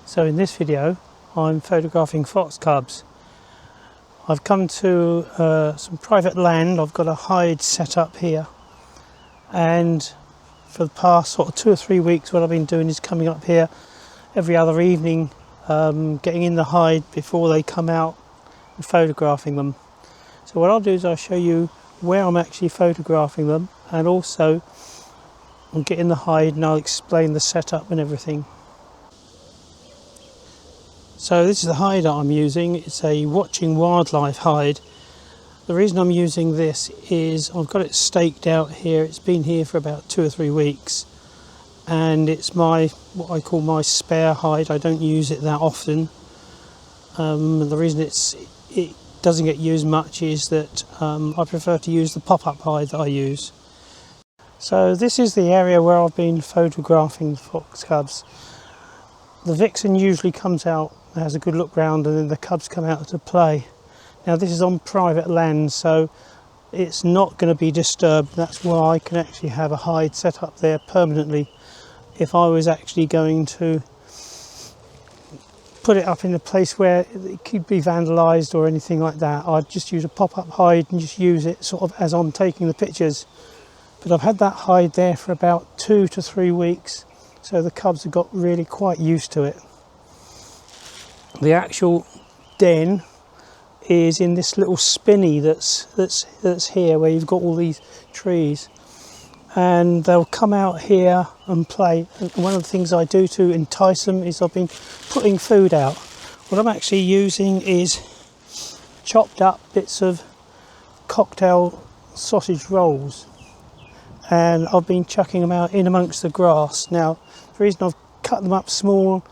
So in this video I'm photographing fox cubs. I've come to some private land. I've got a hide set up here, and for the past sort of 2 or 3 weeks what I've been doing is coming up here every other evening, getting in the hide before they come out and photographing them. So what I'll do is I'll show you where I'm actually photographing them, and also I'll get in the hide and I'll explain the setup and everything. So this is the hide that I'm using. It's a watching wildlife hide. The reason I'm using this is I've got it staked out here. It's been here for about 2 or 3 weeks, and it's my, what I call my spare hide. I don't use it that often. The reason it doesn't get used much is that I prefer to use the pop-up hide that I use. So this is the area where I've been photographing the fox cubs. The vixen usually comes out, has a good look round, and then the cubs come out to play. Now this is on private land, so it's not going to be disturbed. That's why I can actually have a hide set up there permanently. If I was actually going to put it up in a place where it could be vandalised or anything like that, I'd just use a pop-up hide and just use it sort of as I'm taking the pictures. But I've had that hide there for about 2 to 3 weeks, so the cubs have got really quite used to it. The actual den is in this little spinney that's here, where you've got all these trees, and they'll come out here and play. And one of the things I do to entice them is I've been putting food out. What I'm actually using is chopped up bits of cocktail sausage rolls, and I've been chucking them out in amongst the grass. Now the reason I've cut them up small,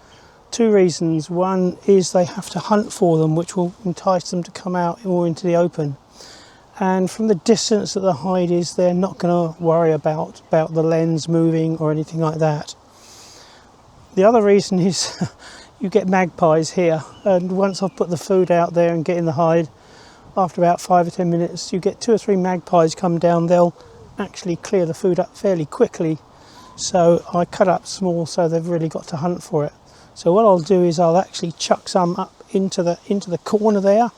2 reasons. One is they have to hunt for them, which will entice them to come out more into the open, and from the distance that the hide is, they're not going to worry about the lens moving or anything like that. The other reason is you get magpies here, and once I've put the food out there and get in the hide, after about 5 or 10 minutes you get 2 or 3 magpies come down. They'll actually clear the food up fairly quickly, so I cut up small so they've really got to hunt for it. So what I'll do is I'll actually chuck some up into the corner there,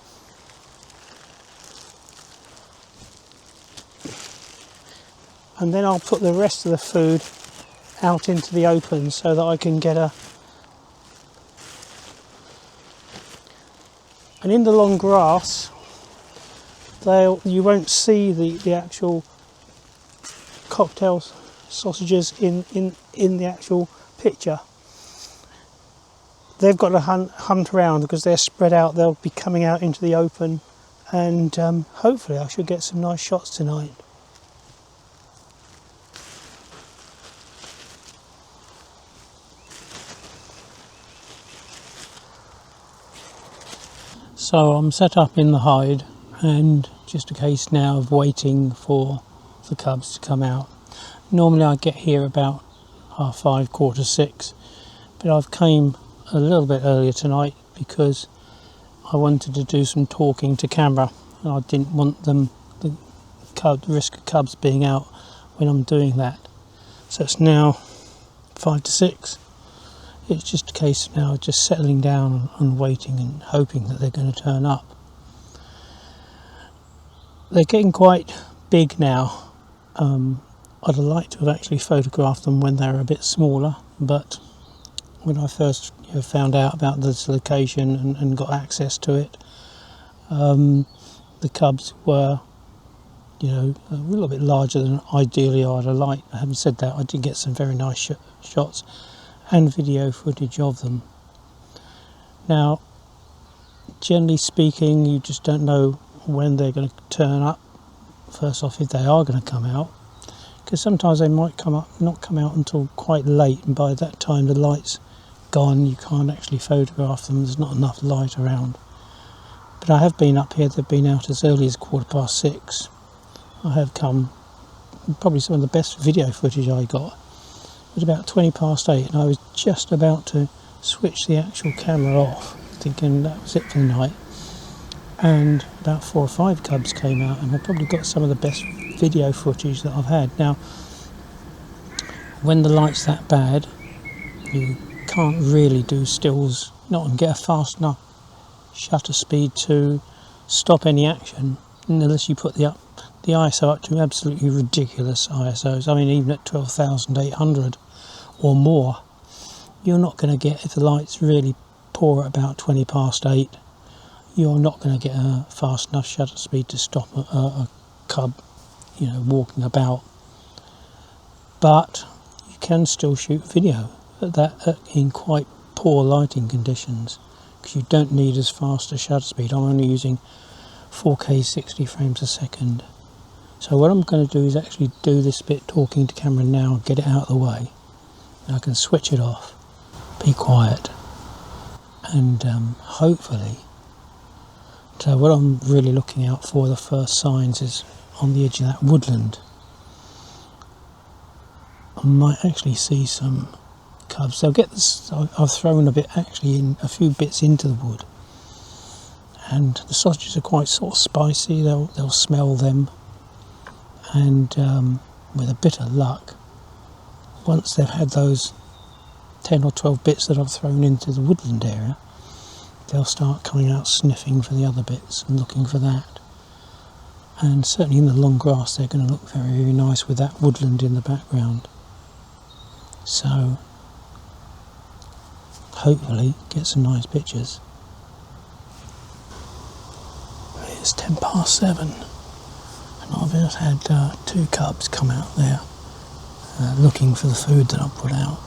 and then I'll put the rest of the food out into the open so that I can get and in the long grass you won't see the actual cocktail sausages in the actual picture. They've got to hunt around because they're spread out. They'll be coming out into the open, and hopefully I should get some nice shots tonight. So I'm set up in the hide, and just a case now of waiting for the cubs to come out. Normally I get here about 5:30, 5:45, but I've came a little bit earlier tonight because I wanted to do some talking to camera, and I didn't want the risk of cubs being out when I'm doing that. So it's now 5 to 6. It's just a case now of just settling down and waiting and hoping that they're going to turn up. They're getting quite big now. I'd like to have actually photographed them when they were a bit smaller, but when I first found out about this location and got access to it, the cubs were a little bit larger than ideally I'd have liked. Having said that, I did get some very nice shots and video footage of them. Now, generally speaking, you just don't know when they're going to turn up. First off, if they are going to come out, because sometimes they might not come out until quite late, and by that time the light's gone, you can't actually photograph them. There's not enough light around. But I have been up here. They've been out as early as 6:15. I have come probably some of the best video footage I got. It was about 20 past 8 and I was just about to switch the actual camera off, thinking that was it for the night. And about 4 or 5 cubs came out, and I probably got some of the best video footage that I've had. Now, when the light's that bad, you can't really do stills, not and get a fast enough shutter speed to stop any action unless you put the ISO up to absolutely ridiculous ISOs. I mean, even at 12,800 or more, you're not going to get, if the light's really poor at about 20 past 8, you're not going to get a fast enough shutter speed to stop a cub, you know, walking about. But you can still shoot video in quite poor lighting conditions, because you don't need as fast a shutter speed. I'm only using 4K 60 frames a second. So what I'm going to do is actually do this bit talking to camera now and get it out of the way. And I can switch it off, be quiet, and hopefully. So what I'm really looking out for, the first signs, is on the edge of that woodland. I might actually see some cubs. They'll get this. I've thrown a few bits into the wood, and the sausages are quite sort of spicy. They'll smell them, and with a bit of luck, once they've had those 10 or 12 bits that I've thrown into the woodland area, they'll start coming out sniffing for the other bits and looking for that. And certainly in the long grass they're going to look very, very nice with that woodland in the background. So hopefully get some nice pictures. It's 10 past 7 and I've just had 2 cubs come out there looking for the food that I've put out.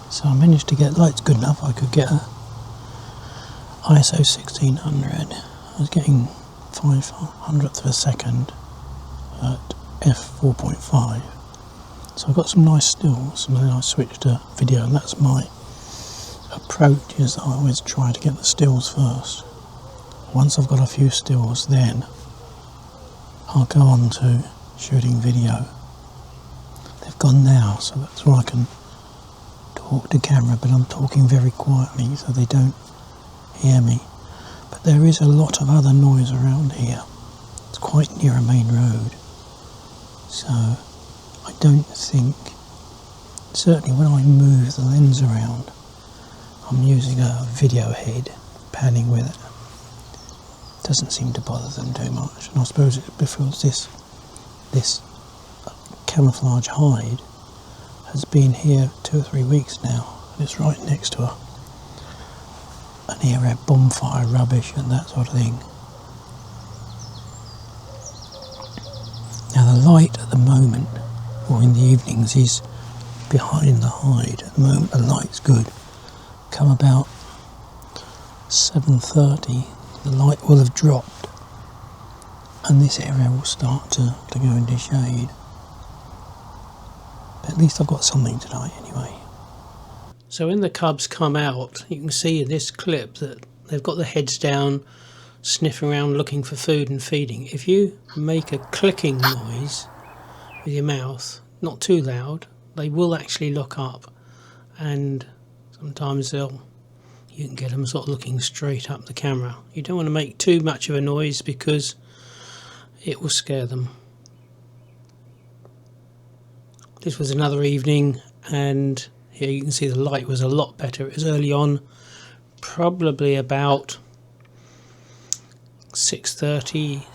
So I managed to get, light's good enough, I could get a ISO 1600. I was getting 500th of a second at f4.5. So I got some nice stills, and then I switched to video, and that's my approach, is I always try to get the stills first. Once I've got a few stills, then I'll go on to shooting video. They've gone now, so that's why I can talk to camera, but I'm talking very quietly so they don't hear me. But there is a lot of other noise around here. It's quite near a main road, so I don't think, certainly when I move the lens around, I'm using a video head, panning with it. Doesn't seem to bother them too much, and I suppose it's because this camouflage hide has been here 2 or 3 weeks now, and it's right next to an area of bonfire rubbish and that sort of thing. Now the light at the moment, or in the evenings, is behind the hide. At the moment the light's good. Come about 7:30, the light will have dropped and this area will start to go into shade. But at least I've got something tonight anyway. So when the cubs come out, you can see in this clip that they've got their heads down, sniffing around looking for food and feeding. If you make a clicking noise with your mouth, not too loud, they will actually look up, and sometimes you can get them sort of looking straight up the camera. You don't want to make too much of a noise because it will scare them. This was another evening, and here you can see the light was a lot better. It was early on, probably about 6:30,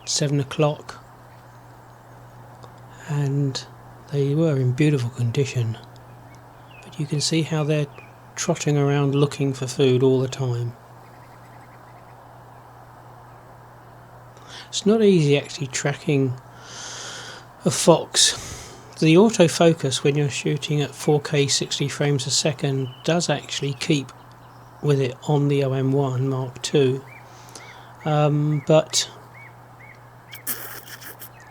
7 o'clock, and they were in beautiful condition. But you can see how they're trotting around looking for food all the time. It's not easy actually tracking a fox. The autofocus when you're shooting at 4K 60 frames a second does actually keep with it on the OM1mkII, but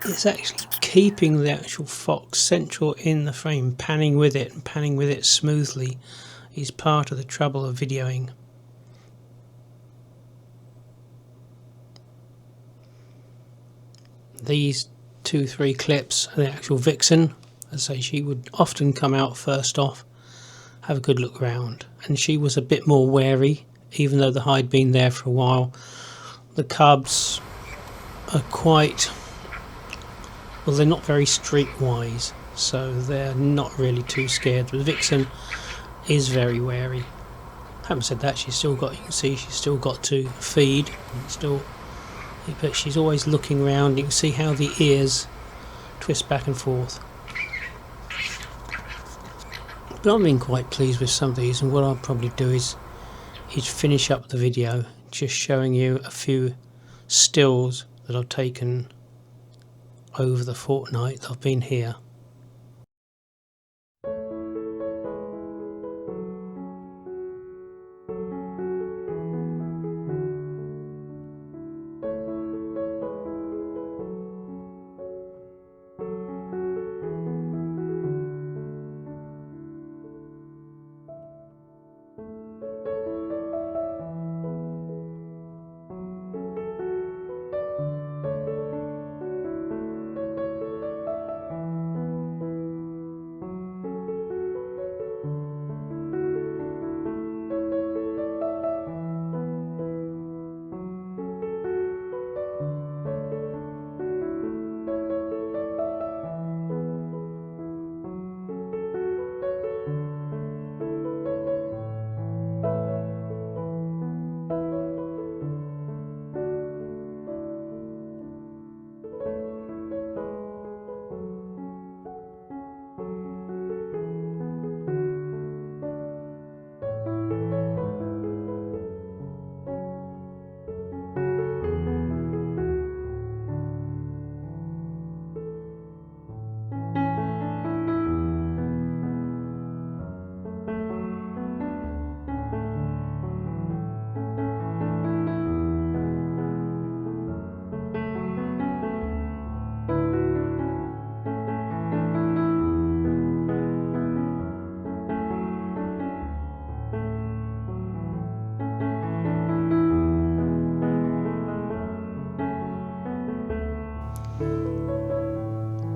it's actually keeping the actual fox central in the frame, panning with it and panning with it smoothly is part of the trouble of videoing. These 2-3 clips of the actual vixen. As I say, she would often come out first off, have a good look around, and she was a bit more wary, even though the hide had been there for a while. The cubs are quite, well, they're not very streetwise, so they're not really too scared. But the vixen is very wary. Having said that, she's still got, you can see she's still got to feed, and still, but she's always looking around. You can see how the ears twist back and forth. But I've been quite pleased with some of these, and what I'll probably do is finish up the video just showing you a few stills that I've taken over the fortnight that I've been here.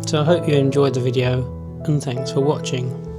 So I hope you enjoyed the video, and thanks for watching.